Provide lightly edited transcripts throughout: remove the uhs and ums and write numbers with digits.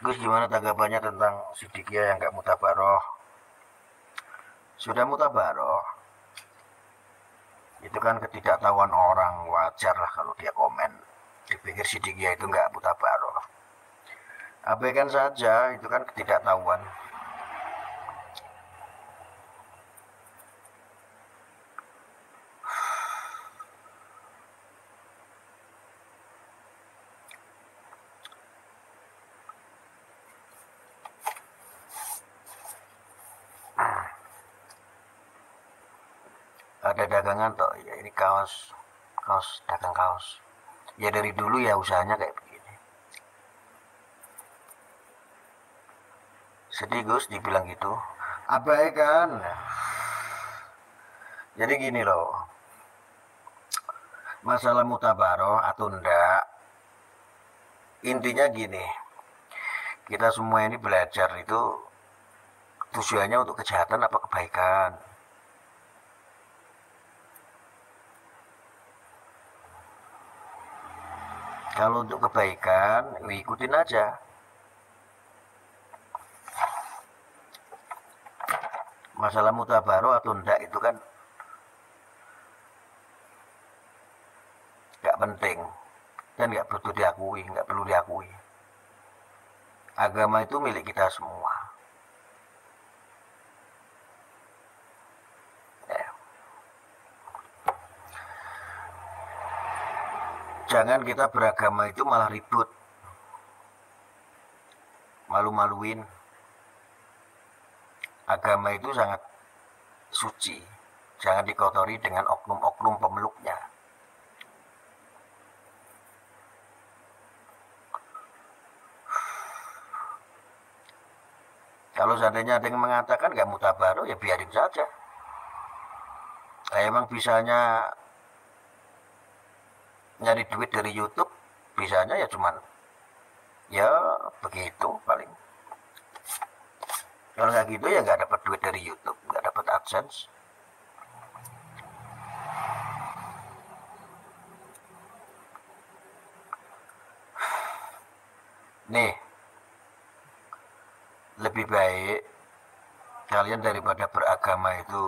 Gus, gimana tanggapannya tentang Siddiqiyah yang gak mutabaroh? Sudah mutabaroh, itu kan ketidaktahuan orang, wajar lah kalau dia komen. Dipikir Siddiqiyah itu gak mutabaroh. Abaikan saja, itu kan ketidaktahuan. Ada dagangan toh, ya ini kaos dagang kaos. Ya dari dulu ya usahanya kayak begini. Sedih Gus dibilang gitu. Abaikan. Jadi gini loh, masalah mutabaroh atau enggak, intinya gini, kita semua ini belajar itu tujuannya untuk kejahatan apa kebaikan. Kalau untuk kebaikan, ikutin aja. Masalah mutabaroh atau enggak itu kan nggak penting dan nggak perlu diakui. Agama itu milik kita semua. Ya. Jangan kita beragama itu malah ribut, malu-maluin. Agama itu sangat suci, jangan dikotori dengan oknum-oknum pemeluknya. Kalau seandainya ada yang mengatakan gak mutabaroh, ya biarin saja. Emang bisanya nyari duit dari YouTube, bisanya ya cuman ya begitu paling. Kalau nggak gitu ya nggak dapat duit dari YouTube, nggak dapat AdSense. Nih, lebih baik kalian daripada beragama itu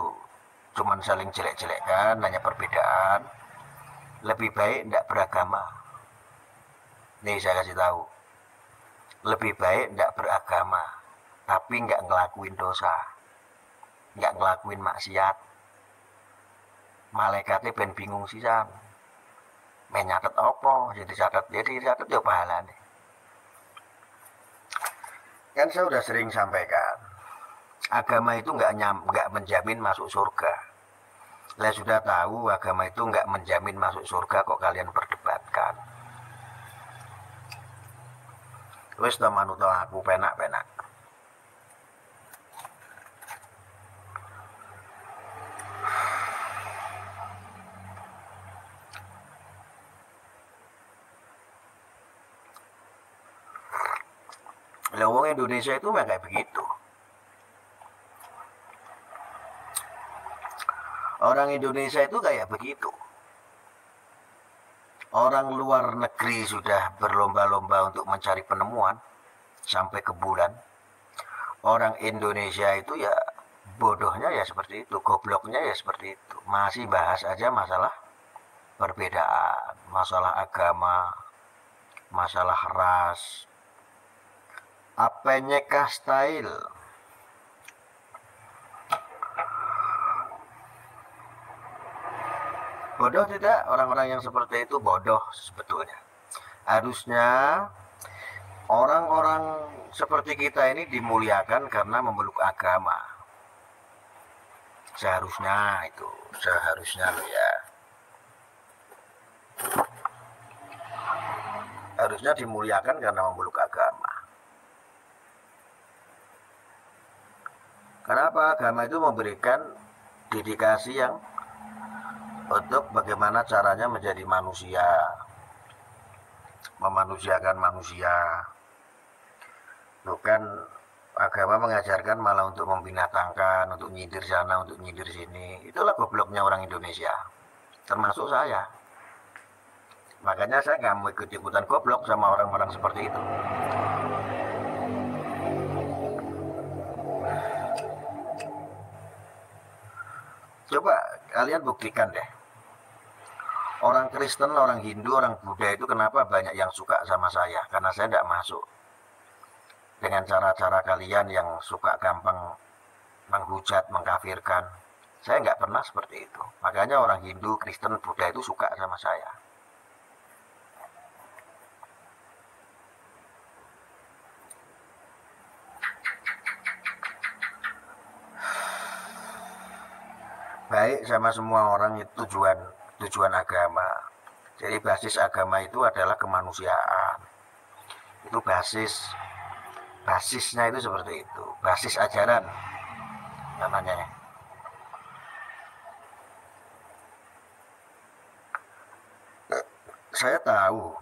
cuman saling jelek-jelekkan, hanya perbedaan. Lebih baik nggak beragama. Nih saya kasih tahu, lebih baik nggak beragama, tapi nggak ngelakuin dosa, nggak ngelakuin maksiat. Malaikatnya ben bingung sisan, menyatet opo, jadi catat ya pahala nih. Kan saya udah sering sampaikan, agama itu nggak menjamin masuk surga. Saya sudah tahu agama itu nggak menjamin masuk surga, kok kalian perdebatkan. Wis to manut aku penak-penak. Lah wong Indonesia itu memang kayak begitu. Orang Indonesia itu kayak begitu. Orang luar negeri sudah berlomba-lomba untuk mencari penemuan sampai ke bulan. Orang Indonesia itu ya bodohnya ya seperti itu, gobloknya ya seperti itu. Masih bahas aja masalah perbedaan, masalah agama, masalah ras. Apanya kah style? Bodoh tidak? Orang-orang yang seperti itu bodoh sebetulnya. Harusnya orang-orang seperti kita ini dimuliakan karena memeluk agama. Seharusnya itu, seharusnya loh ya. Harusnya dimuliakan karena memeluk agama. Kenapa? Agama itu memberikan dedikasi yang untuk bagaimana caranya menjadi manusia, memanusiakan manusia. Bukan agama mengajarkan malah untuk membinatangkan, untuk nyindir sana, untuk nyindir sini. Itulah gobloknya orang Indonesia, termasuk saya. Makanya saya nggak mau ikut-ikutan goblok sama orang-orang seperti itu. Coba kalian buktikan deh. Orang Kristen, orang Hindu, orang Buddha itu kenapa banyak yang suka sama saya? Karena saya tidak masuk dengan cara-cara kalian yang suka gampang menghujat, mengkafirkan. Saya nggak pernah seperti itu. Makanya orang Hindu, Kristen, Buddha itu suka sama saya. Baik sama semua orang itu tujuan agama. Jadi basis agama itu adalah kemanusiaan. Itu basisnya itu seperti itu. Basis ajaran namanya. Saya tahu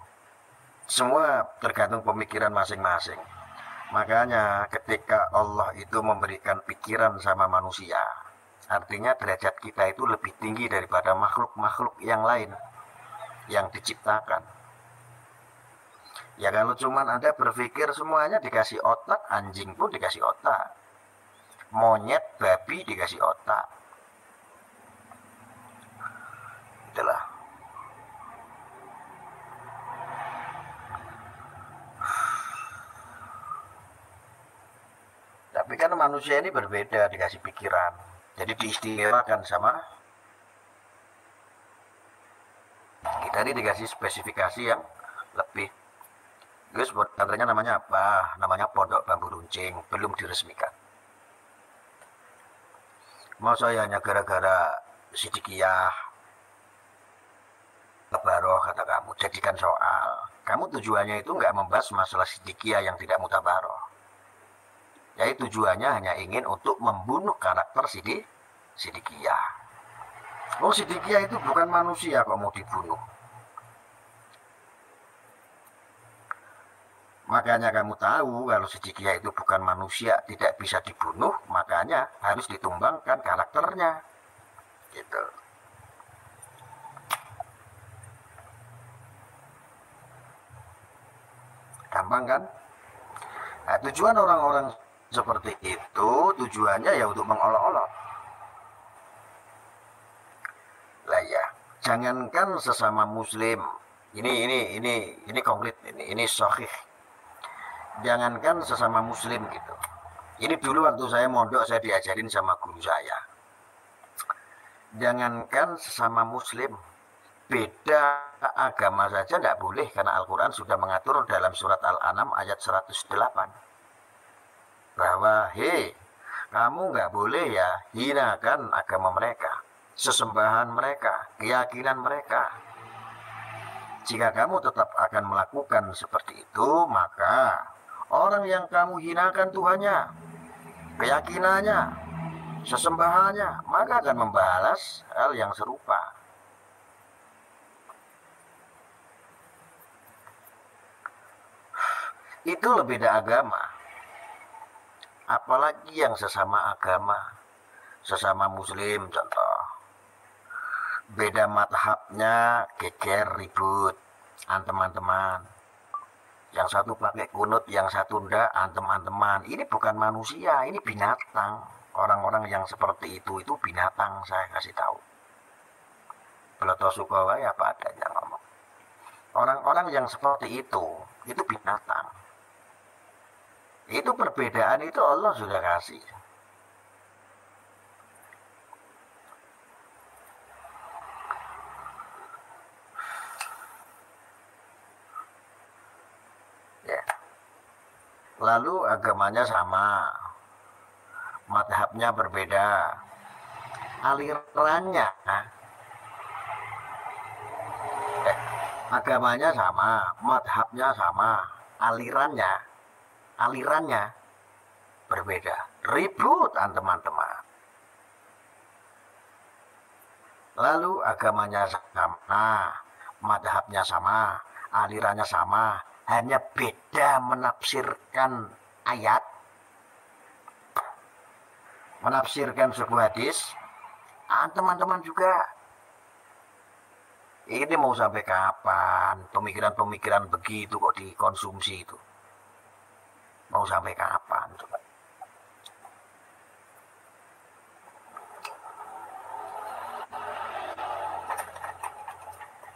semua tergantung pemikiran masing-masing. Makanya ketika Allah itu memberikan pikiran sama manusia, artinya derajat kita itu lebih tinggi daripada makhluk-makhluk yang lain yang diciptakan. Ya kalau cuman Anda berpikir semuanya dikasih otak, anjing pun dikasih otak, monyet, babi dikasih otak. Itulah. Tapi kan manusia ini berbeda, dikasih pikiran. Jadi diistimewakan sama kita ini, dikasih spesifikasi yang lebih. Terus katanya namanya apa? Namanya Pondok Bambu Runcing, belum diresmikan. Mau saya hanya gara-gara sidikiyah tabaroh kata kamu, jadikan soal. Kamu tujuannya itu nggak membahas masalah sidikiyah yang tidak mutabaroh. Jadi tujuannya hanya ingin untuk membunuh karakter sidikiyah. Oh, sidikiyah itu bukan manusia kok mau dibunuh. Makanya kamu tahu kalau sidikiyah itu bukan manusia, tidak bisa dibunuh, makanya harus ditumbangkan karakternya. Gitu. Gampang kan? Nah, tujuan orang-orang seperti itu tujuannya ya untuk mengolok-olok. Lah ya, jangankan sesama muslim. Ini konkret, ini sahih. Jangankan sesama muslim gitu. Ini dulu waktu saya mondok saya diajarin sama guru saya. Jangankan sesama muslim, beda agama saja tidak boleh karena Al-Quran sudah mengatur dalam surat Al-An'am ayat 108 bahwa kamu nggak boleh ya hinakan agama mereka, sesembahan mereka, keyakinan mereka. Jika kamu tetap akan melakukan seperti itu, maka orang yang kamu hinakan Tuhannya, keyakinannya, sesembahannya, maka akan membalas hal yang serupa. Itu lebih beda agama. Apalagi yang sesama agama, sesama muslim contoh. Beda madhabnya, geger, ribut, teman-teman. Yang satu pakai kunut, yang satu enggak, teman-teman. Ini bukan manusia, ini binatang. Orang-orang yang seperti itu binatang, saya kasih tahu. Beloto Sukawai apa adanya ngomong. Orang-orang yang seperti itu binatang. Itu perbedaan itu Allah sudah kasih. Ya. Lalu agamanya sama, madhabnya berbeda, alirannya, agamanya sama, madhabnya sama, alirannya berbeda, ribut teman-teman. Lalu agamanya sama, madhabnya sama, alirannya sama, hanya beda menafsirkan ayat, menafsirkan sebuah hadis. Teman-teman juga, ini mau sampai kapan pemikiran-pemikiran begitu kok dikonsumsi itu? Mau sampai kapan coba?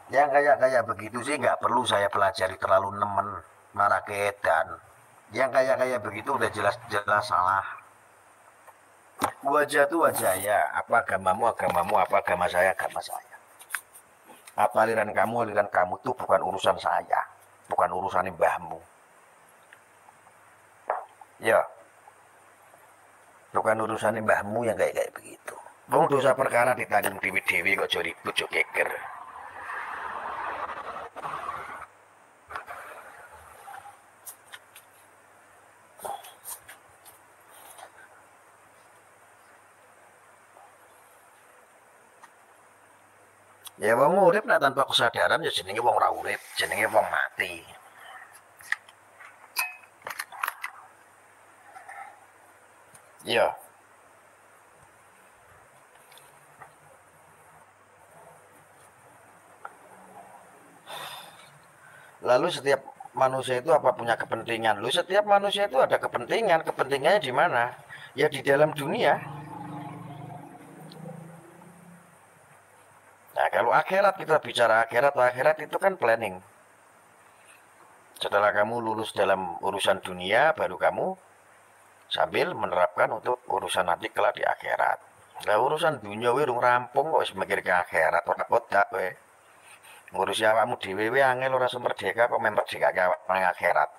Yang kayak begitu sih nggak perlu saya pelajari terlalu nemen, malah keedan. Yang kayak begitu udah jelas-jelas salah. Wajah tuh wajah ya. Apa agamamu, agamamu. Apa agama saya, agama saya. Apa aliran kamu tuh bukan urusan saya. Bukan urusan mbahmu. Ya, bukan urusan mbahmu yang kayak begitu. Wong dosa perkara ditanggung dewi-dewi kok jo ribut jo geger. Ya wong urip nek tanpa kesadaran ya jenenge wong ora urip, jenenge wong mati. Ya. Lalu setiap manusia itu apa punya kepentingan? Lu setiap manusia itu ada kepentingan. Kepentingannya di mana? Ya di dalam dunia. Nah, kalau akhirat kita bicara akhirat itu kan planning. Setelah kamu lulus dalam urusan dunia, baru kamu sambil menerapkan untuk urusan nanti kelak di akhirat. Nah, urusan dunia we urung rampung kok wis mikir ke akhirat ora kodak we. Ngurusi awakmu dhewe we angel ora merdeka kok merdekake awak nang akhirat.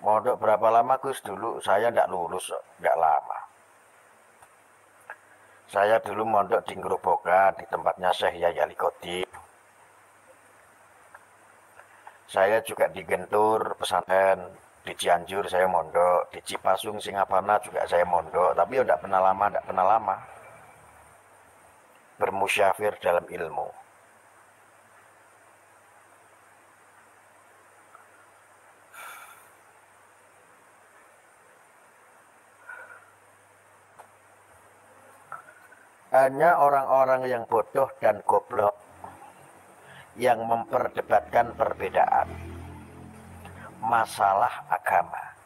Mondok berapa lama Gus? Dulu saya nggak lulus, nggak lama. Saya dulu mondok di Gerobokan, di tempatnya Syekh Yahya Likoti. Saya juga di Gentur, pesantren. Di Cianjur saya mondok, di Cipasung, Singaparna juga saya mondok. Tapi ya nggak pernah lama. Bermusyafir dalam ilmu. Hanya orang-orang yang bodoh dan goblok yang memperdebatkan perbedaan masalah agama.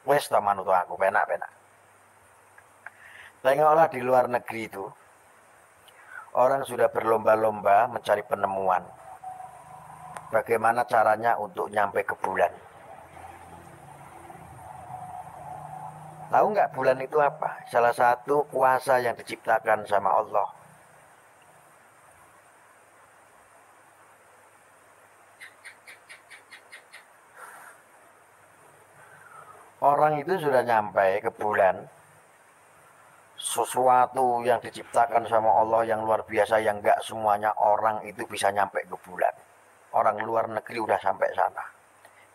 Wes to manut aku penak-penak. Tengoklah di luar negeri itu, orang sudah berlomba-lomba mencari penemuan. Bagaimana caranya untuk nyampe ke bulan? Tahu nggak bulan itu apa? Salah satu kuasa yang diciptakan sama Allah. Orang itu sudah nyampe ke bulan. Sesuatu yang diciptakan sama Allah yang luar biasa yang nggak semuanya orang itu bisa nyampe ke bulan. Orang luar negeri udah sampai sana.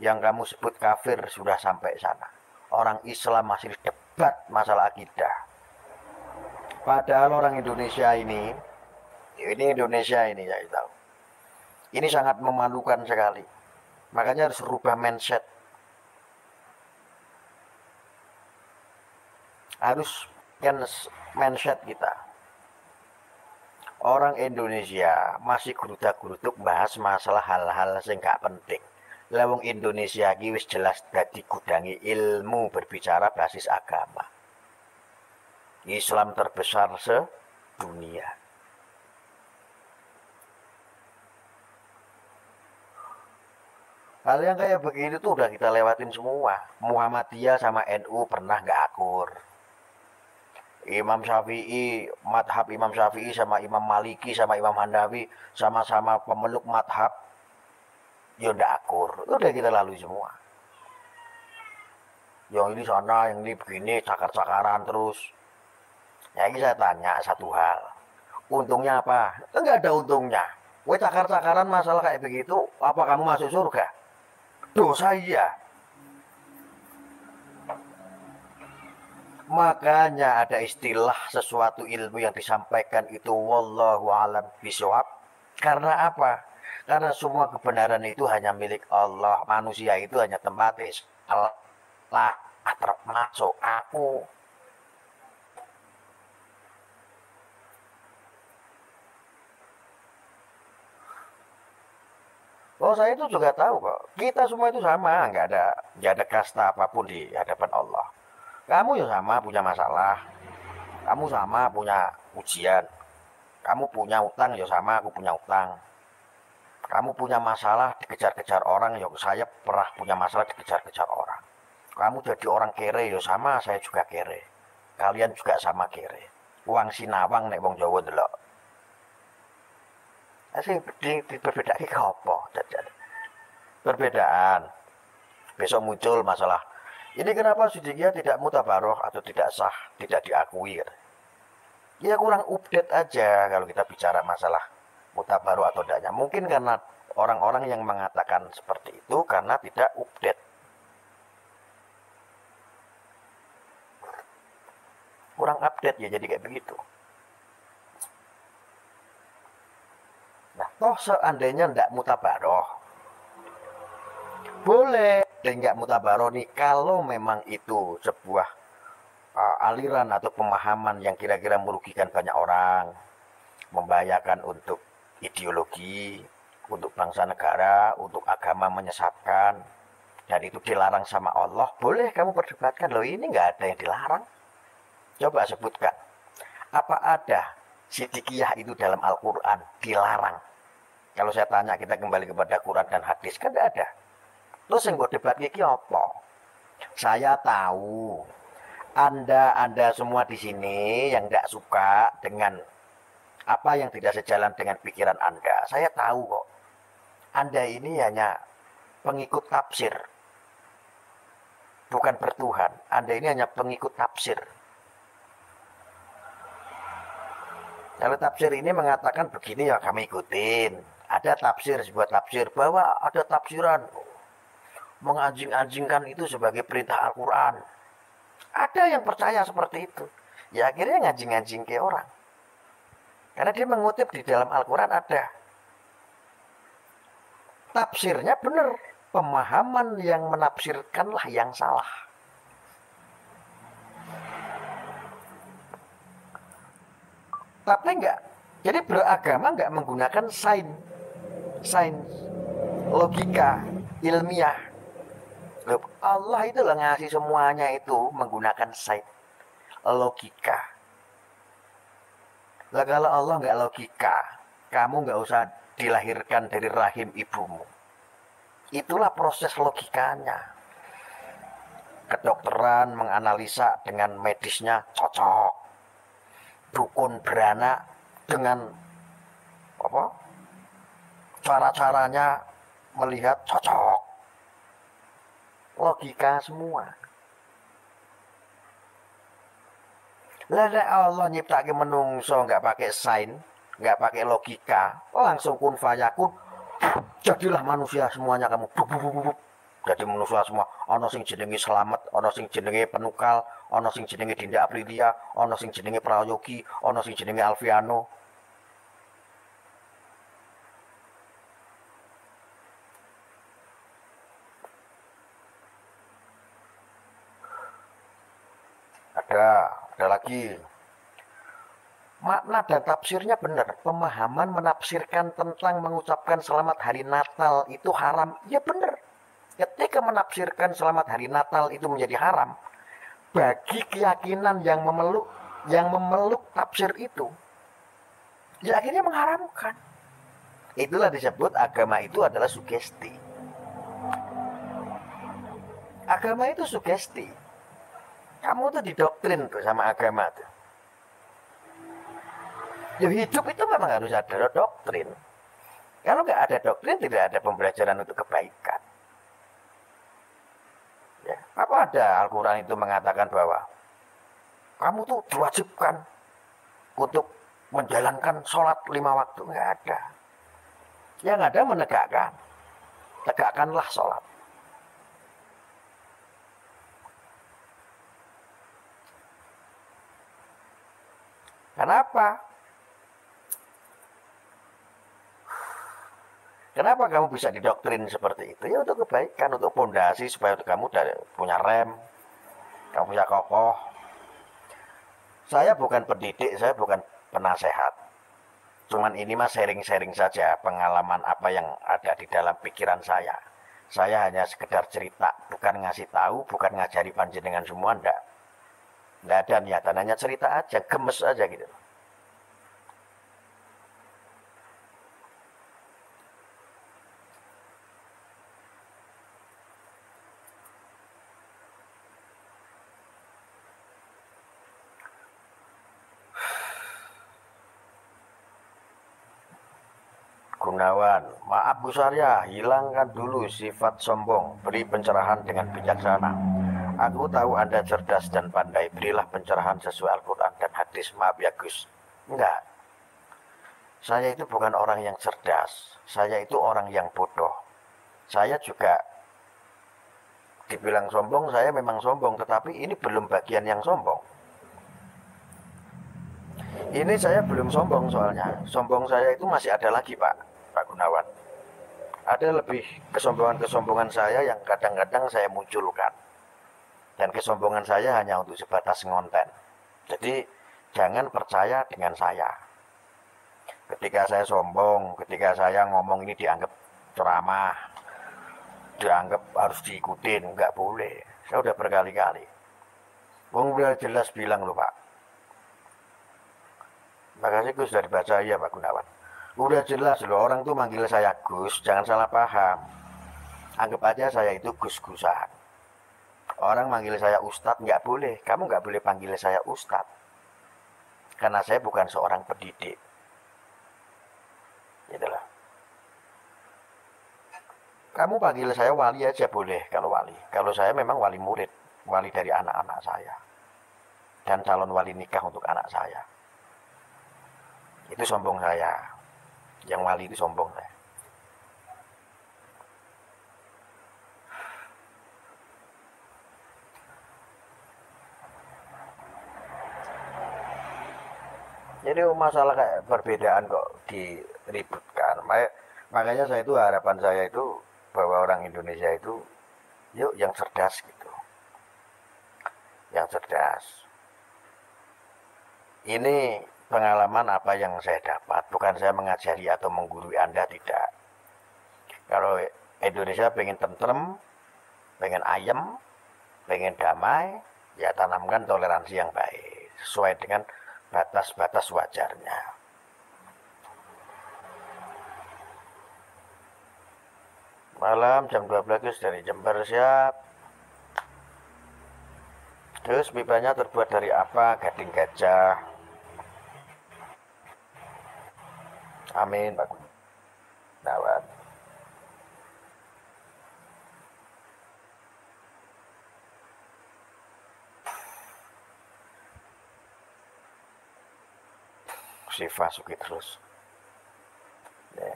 Yang kamu sebut kafir sudah sampai sana. Orang Islam masih debat masalah akidah. Padahal orang Indonesia ini Indonesia ini ya tahu. Ini sangat memalukan sekali. Makanya harus rubah mindset. Harus mindset kita. Orang Indonesia masih gerudak-geruduk bahas masalah hal-hal yang gak penting. Lawang Indonesia iki wis jelas dadi gudangi ilmu berbicara basis agama. Islam terbesar sedunia. Hal yang kayak begini tuh udah kita lewatin semua. Muhammadiyah sama NU pernah nggak akur. Imam Syafi'i, madhab Imam Syafi'i sama Imam Maliki sama Imam Hanafi sama-sama pemeluk madhab, ya ndak akur. Udah kita lalui semua. Yang ini sana, yang ini begini, cakar-cakaran terus. Ya ini saya tanya satu hal. Untungnya apa? Enggak ada untungnya. Weh cakar-cakaran masalah kayak begitu, apa kamu masuk surga? Dosa iya. Makanya ada istilah sesuatu ilmu yang disampaikan itu wallahu alam bishawab. Karena apa? Karena semua kebenaran itu hanya milik Allah. Manusia itu hanya tempatnya Allah termasuk aku. Oh, saya itu juga tahu kok. Kita semua itu sama, nggak ada kasta apapun di hadapan Allah. Kamu ya sama punya masalah, kamu sama punya ujian, kamu punya utang ya sama aku punya utang. Kamu punya masalah dikejar-kejar orang ya saya pernah punya masalah dikejar-kejar orang. Kamu jadi orang kere ya sama saya juga kere. Kalian juga sama kere. Uang sinawang nek wong Jawa ndelok. Sing berbedake apa? Perbedaan. Besok muncul masalah. Ini kenapa Sidikiyah tidak mutabaroh atau tidak sah, tidak diakui? Ya kurang update aja kalau kita bicara masalah mutabaroh atau tidaknya. Mungkin karena orang-orang yang mengatakan seperti itu karena tidak update. Kurang update ya jadi kayak begitu. Nah, toh seandainya tidak mutabaroh, boleh nggak mutabaroh nih kalau memang itu sebuah aliran atau pemahaman yang kira-kira merugikan banyak orang, membahayakan untuk ideologi, untuk bangsa negara, untuk agama menyesatkan, dan itu dilarang sama Allah, boleh kamu perdebatkan. Loh ini nggak ada yang dilarang. Coba sebutkan, apa ada Sidikiyah itu dalam Al-Quran dilarang? Kalau saya tanya kita kembali kepada Quran dan hadis, kan tidak ada. Terus yang gue debat ini apa? Saya tahu Anda semua di sini yang tidak suka dengan apa yang tidak sejalan dengan pikiran Anda. Saya tahu kok. Anda ini hanya pengikut tafsir, bukan bertuhan. Anda ini hanya pengikut tafsir. Kalau tafsir ini mengatakan begini ya kami ikutin. Ada tafsir, sebuah tafsir bahwa ada tafsiran menganjing-anjingkan itu sebagai perintah Al-Quran. Ada yang percaya seperti itu. Ya akhirnya ngajing-anjing ke orang. Karena dia mengutip di dalam Al-Quran ada. Tafsirnya benar. Pemahaman yang menafsirkanlah yang salah. Tapi enggak. Jadi beragama enggak menggunakan sains, logika, ilmiah. Loh, Allah itu lah ngasih semuanya itu menggunakan sains, logika. Lah kalau Allah enggak logika, kamu enggak usah dilahirkan dari rahim ibumu. Itulah proses logikanya. Kedokteran menganalisa dengan medisnya cocok. Dukun beranak dengan apa? Cara-caranya melihat cocok. Logika semua. Lah Allah nyiptake menungso nggak pakai sains, nggak pakai logika, langsung kun fayakun. Jadilah manusia semuanya kamu. Jadi manusia semua. Ono sing jenenge Slamet, ono sing jenenge Penukal, ono sing jenenge Dinda Aprilia, ono sing jenenge Prayogi, ono sing jenenge Alfiano. Ada lagi. Makna dan tafsirnya benar. Pemahaman menafsirkan tentang mengucapkan selamat hari Natal itu haram. Ya benar. Ketika menafsirkan selamat hari Natal itu menjadi haram, bagi keyakinan yang memeluk tafsir itu, ya akhirnya mengharamkan. Itulah disebut agama itu adalah sugesti. Agama itu sugesti. Kamu tuh didoktrin tuh sama agama tuh. Ya hidup itu memang harus ada doktrin. Kalau nggak ada doktrin, tidak ada pembelajaran untuk kebaikan. Ya, apa ada Al-Quran itu mengatakan bahwa kamu tuh diwajibkan untuk menjalankan sholat 5 waktu? Nggak ada. Yang ada menegakkan. Tegakkanlah sholat. Kenapa? Kenapa kamu bisa didoktrin seperti itu? Ya untuk kebaikan, untuk fondasi supaya kamu punya rem, kamu punya kokoh. Saya bukan pendidik, saya bukan penasehat. Cuman ini mah sharing-sharing saja pengalaman apa yang ada di dalam pikiran saya. Saya hanya sekedar cerita, bukan ngasih tahu, bukan ngajari panjenengan semua, enggak. Enggak ada niatan, hanya cerita aja, gemes aja gitu. Gunawan, maaf Bu Sarya, hilangkan dulu sifat sombong, beri pencerahan dengan bijaksana. Aku tahu Anda cerdas dan pandai, berilah pencerahan sesuai Al-Quran dan hadis. Maaf ya Gus. Enggak, saya itu bukan orang yang cerdas, saya itu orang yang bodoh. Saya juga dibilang sombong, saya memang sombong, tetapi ini belum bagian yang sombong. Ini saya belum sombong soalnya. Sombong saya itu masih ada lagi Pak Gunawan. Ada lebih kesombongan-kesombongan saya yang kadang-kadang saya munculkan. Dan kesombongan saya hanya untuk sebatas ngonten. Jadi jangan percaya dengan saya. Ketika saya sombong, ketika saya ngomong ini dianggap ceramah, dianggap harus diikutin, nggak boleh. Saya udah berkali-kali. Wong udah jelas bilang loh Pak. Makanya Gus sudah dibaca ya Pak Gunawan. Udah jelas loh, orang tuh manggil saya Gus, jangan salah paham. Anggap aja saya itu Gus-Gusan. Orang manggil saya Ustadz nggak boleh, kamu nggak boleh panggil saya Ustadz. Karena saya bukan seorang pendidik. Itulah. Kamu panggil saya wali aja boleh kalau wali. Kalau saya memang wali murid, wali dari anak-anak saya. Dan calon wali nikah untuk anak saya. Itu sombong saya. Yang wali itu sombong saya. Jadi masalah kayak perbedaan kok diributkan. Makanya saya itu harapan saya itu bahwa orang Indonesia itu yuk yang cerdas gitu. Yang cerdas. Ini pengalaman apa yang saya dapat. Bukan saya mengajari atau menggurui Anda, tidak. Kalau Indonesia pengen tentrem, pengen ayem, pengen damai, ya tanamkan toleransi yang baik. Sesuai dengan batas-batas wajarnya. Malam jam 12 dari Jember siap. Terus pipanya terbuat dari apa? Gading gajah. Amin Pak Gunawan. Sifat suki terus. Ya.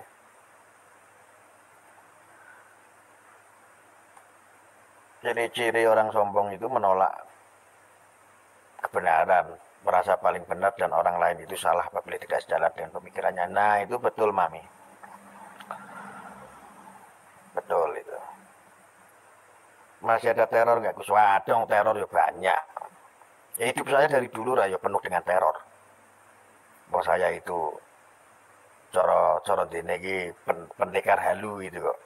Jadi ciri orang sombong itu menolak kebenaran, merasa paling benar dan orang lain itu salah apabila tidak sejalan dengan pemikirannya. Nah itu betul Mami. Betul itu. Masih ada teror nggak Gus? Waduh, teror ya banyak. Ya hidup saya dari dulu lah ya penuh dengan teror. Bahwa saya itu coro dene iki pendekar halu itu kok.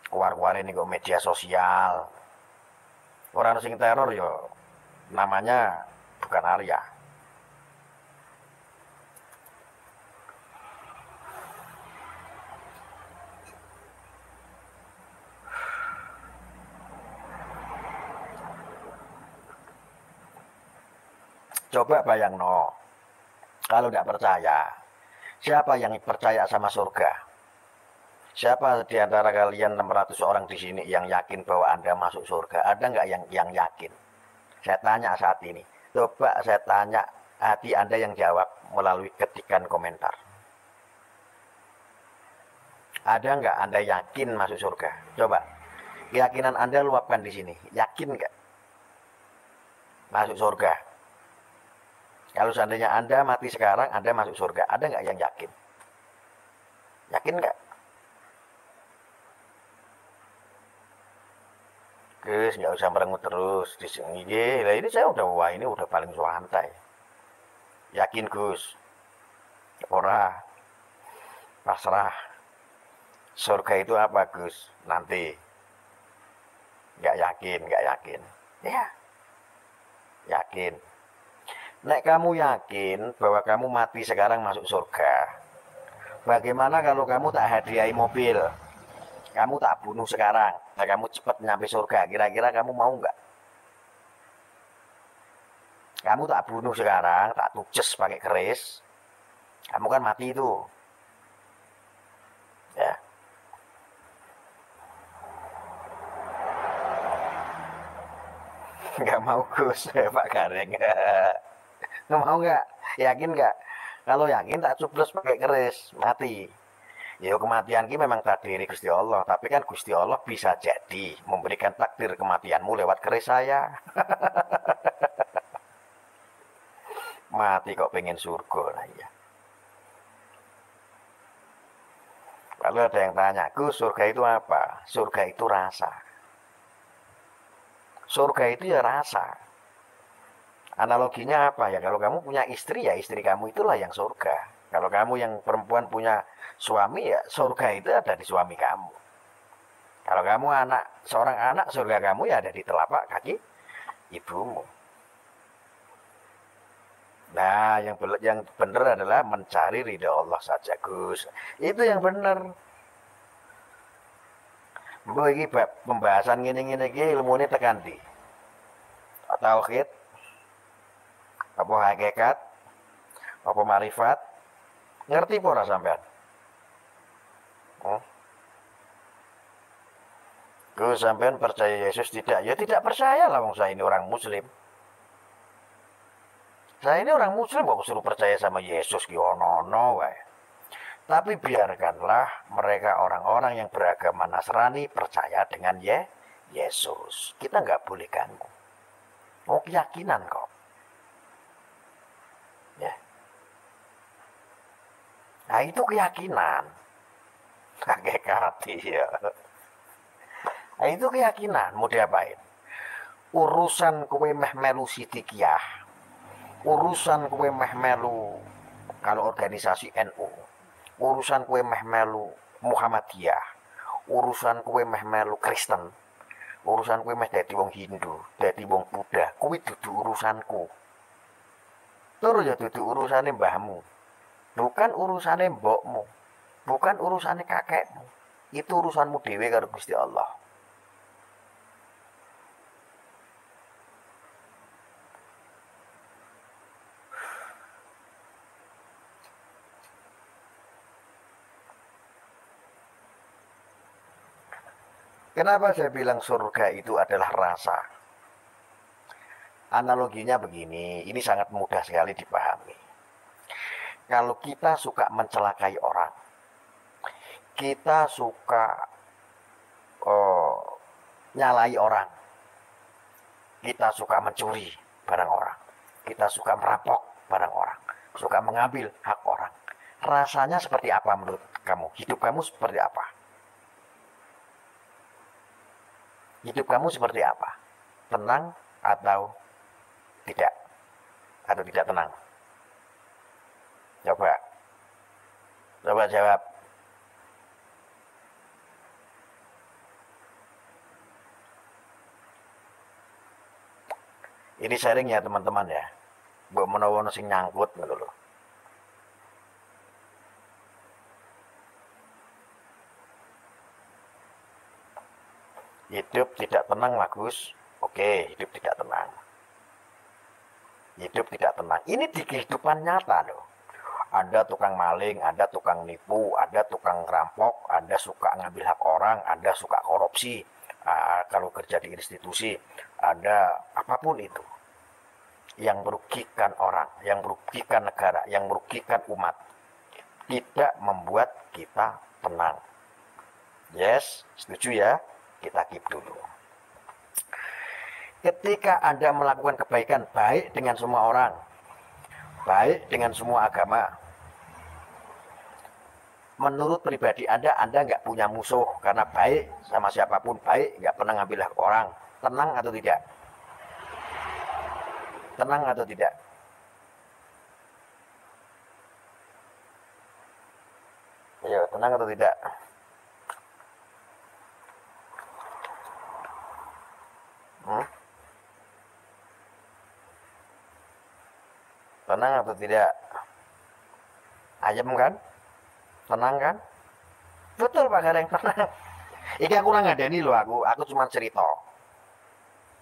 Keluar-keluar ini kok media sosial. Orang sing teror ya namanya bukan Arya. Coba bayang no, kalau tidak percaya, siapa yang percaya sama surga? Siapa di antara kalian 600 orang di sini yang yakin bahwa Anda masuk surga? Ada nggak yang yakin? Saya tanya saat ini. Coba saya tanya hati Anda yang jawab melalui ketikan komentar. Ada nggak Anda yakin masuk surga? Coba. Keyakinan Anda luapkan di sini. Yakin nggak masuk surga? Kalau seandainya Anda mati sekarang, Anda masuk surga. Ada nggak yang yakin? Yakin nggak? Gus, nggak usah merengut terus. Di sini, lah ini saya udah, wah ini udah paling santai. Yakin Gus? Ora, pasrah. Surga itu apa Gus? Nanti. Nggak yakin, nggak yakin. Ya, yakin. Nek kamu yakin bahwa kamu mati sekarang masuk surga, bagaimana kalau kamu tak hadiahi mobil? Kamu tak bunuh sekarang, nah kamu cepat nyampe surga. Kira-kira kamu mau nggak? Kamu tak bunuh sekarang, tak tuces pakai keris, kamu kan mati itu. Ya, nggak mau Gus, Pak Gareng. Nggak mau nggak? Yakin nggak? Kalau yakin tak cuplos pakai keris, mati. Ya kematian ki memang takdir Gusti Allah, tapi kan Gusti Allah bisa jadi memberikan takdir kematianmu lewat keris saya. Mati kok pengen surga lah ya. Lalu ada yang tanya, Gus, surga itu apa? Surga itu rasa. Surga itu ya rasa. Analoginya apa ya? Kalau kamu punya istri ya istri kamu itulah yang surga. Kalau kamu yang perempuan punya suami ya surga itu ada di suami kamu. Kalau kamu seorang anak, surga kamu ya ada di telapak kaki ibumu. Nah, yang benar adalah mencari ridha Allah saja, Gus. Itu yang benar. Mbok iki pembahasan ngene-ngene iki ilmune tekan ndi? Tauhid, apa hakikat, apa marifat? Ngerti apa ora sampean? Hmm? Gus sampean percaya Yesus tidak? Ya tidak percaya lah wong saya ini orang muslim. Saya ini orang muslim kok suruh percaya sama Yesus ki ono wae. Tapi biarkanlah mereka orang-orang yang beragama Nasrani percaya dengan Yesus. Kita nggak boleh ganggu. Oh keyakinan kok. Ya. Nah itu keyakinan. Hakikat ya. Nah itu keyakinan. Mau diapain? Urusan kowe meh melu sidikiyah. Urusan kowe meh melu kalau organisasi NU. Urusan kowe meh melu Muhammadiyah. Urusan kowe meh melu Kristen. Urusan kowe meh dadi wong Hindu, dadi wong Buddha, kuwi dudu urusanku. Tur ya dudu urusane mbahmu. Bukan urusane mbokmu. Bukan urusane kakekmu. Itu urusanmu dhewe karo Gusti Allah. Kenapa saya bilang surga itu adalah rasa? Analoginya begini, ini sangat mudah sekali dipahami. Kalau kita suka mencelakai orang, kita suka nyalai orang, kita suka mencuri barang orang, kita suka merampok barang orang, suka mengambil hak orang. Rasanya seperti apa menurut kamu? Hidup kamu seperti apa? Hidup kamu seperti apa? Tenang atau tidak? Atau tidak tenang? Coba. Coba jawab. Ini sharing ya teman-teman ya. Mbok menawa sing nyangkut ngono lho. Hidup tidak tenang bagus. Oke, hidup tidak tenang. Hidup tidak tenang. Ini di kehidupan nyata loh. Ada tukang maling, ada tukang nipu, ada tukang rampok, ada suka ngambil hak orang, ada suka korupsi. Kalau kerja di institusi, ada apapun itu. Yang merugikan orang, yang merugikan negara, yang merugikan umat. Tidak membuat kita tenang. Yes, setuju ya? Kita keep dulu. Ketika Anda melakukan kebaikan baik dengan semua orang, baik dengan semua agama. Menurut pribadi Anda nggak punya musuh karena baik sama siapapun, baik, nggak pernah ngambil hak orang. Tenang atau tidak? Tenang atau tidak? Ayo, tenang atau tidak? Hmm? Tenang atau tidak? Ayam kan? Tenang kan? Betul Pak Gareng, tenang. Iki aku ora ngadeni lho, aku cuma cerita.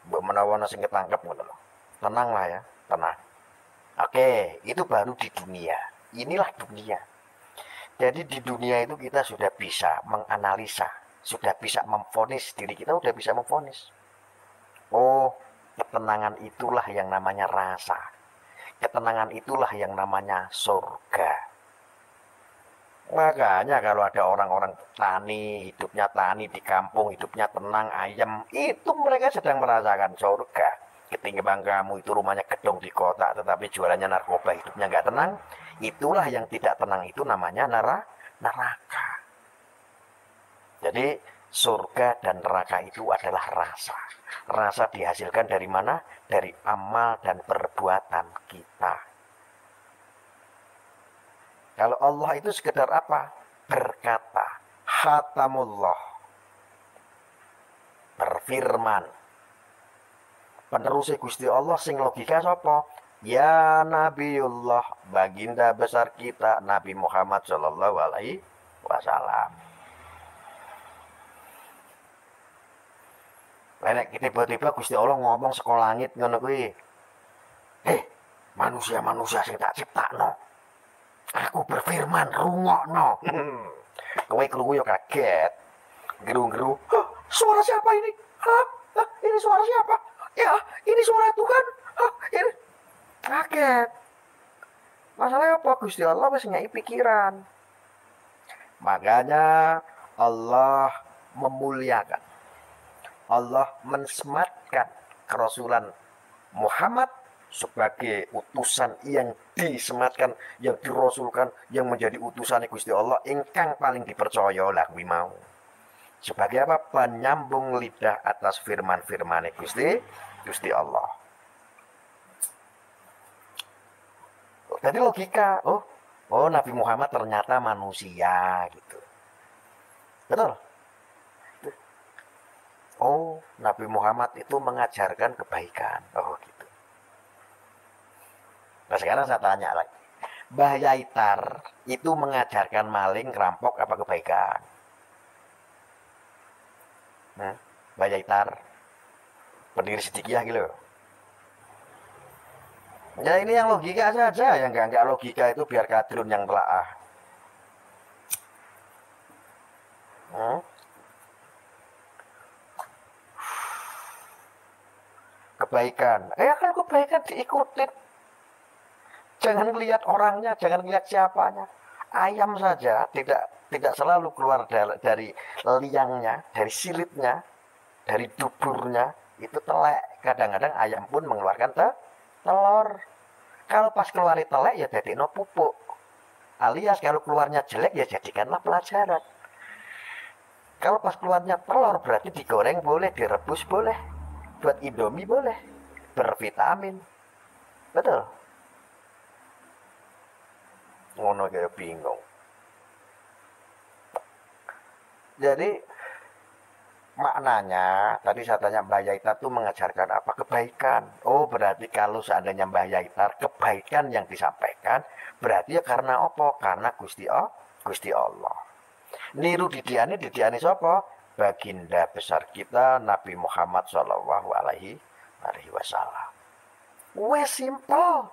Mbok menawa ana sing ketangkep ngono lho. Tenang lah ya, tenang. Oke, itu baru di dunia. Inilah dunia. Jadi di dunia itu kita sudah bisa menganalisa, sudah bisa memvonis diri kita, sudah bisa memvonis. Oh, ketenangan itulah yang namanya rasa. Ketenangan itulah yang namanya surga. Makanya kalau ada orang-orang tani, hidupnya tani di kampung, hidupnya tenang, ayam, itu mereka sedang merasakan surga. Ketimbang kamu itu rumahnya gedung di kota, tetapi jualannya narkoba, hidupnya nggak tenang, itulah yang tidak tenang, itu namanya neraka. Jadi surga dan neraka itu adalah rasa. Rasa dihasilkan dari mana? Dari amal dan perbuatan kita. Kalau Allah itu sekedar apa? Berkata, khatamullah, berfirman. Penerusnya Gusti Allah sing logika sapa? Ya Nabiullah, baginda besar kita Nabi Muhammad Shallallahu Alaihi Wasallam. Nek tiba-tiba Gusti Allah ngomong sekolah langit ngono kuwi. Manusia-manusia sing tak ciptakno. Aku berfirman, rungokno. Kowe krungu yo kaget. Geru-geru. Suara siapa ini? Hah? Ini suara siapa? Ya, ini suara Tuhan. Hah? Ini kaget. Masalahnya apa? Gusti Allah wis ngei pikiran. Makanya Allah memuliakan. Allah mensematkan kerasulan Muhammad sebagai utusan yang disematkan, yang dirasulkan, yang menjadi utusan Gusti Allah ingkang paling dipercaya lah kuwi mau. Sebagai apa? Penyambung lidah atas firman-firman Gusti Allah. Jadi logika, oh Nabi Muhammad ternyata manusia gitu. Betul? Oh, Nabi Muhammad itu mengajarkan kebaikan. Oh, gitu. Nah, sekarang saya tanya lagi. Mbah Yaitar itu mengajarkan maling, rampok, apa kebaikan? Mbah Yaitar, pendiri Sidikiyah gitu. Ya ini yang logika saja, yang enggak logika itu biar kadrun yang telaah. Kebaikan. Kan kebaikan diikutin. Jangan lihat orangnya, jangan lihat siapanya. Ayam saja tidak selalu keluar dari liangnya, dari silitnya, dari duburnya. Itu telek. Kadang-kadang ayam pun mengeluarkan telur. Kalau pas keluar telek ya jadi no pupuk. Alias kalau keluarnya jelek ya jadikanlah pelajaran. Kalau pas keluarnya telur berarti digoreng boleh, direbus boleh. Buat Indomie boleh, bervitamin. Betul. Ngono kayak bingung. Jadi maknanya tadi saya tanya Mbah Yaitar itu mengajarkan apa? Kebaikan. Oh berarti kalau seandainya Mbah Yaitar kebaikan yang disampaikan berarti ya karena apa? Karena Gusti Allah. Niru didiane sapa? Baginda besar kita Nabi Muhammad Shallallahu Alaihi Wasallam. Wes simple.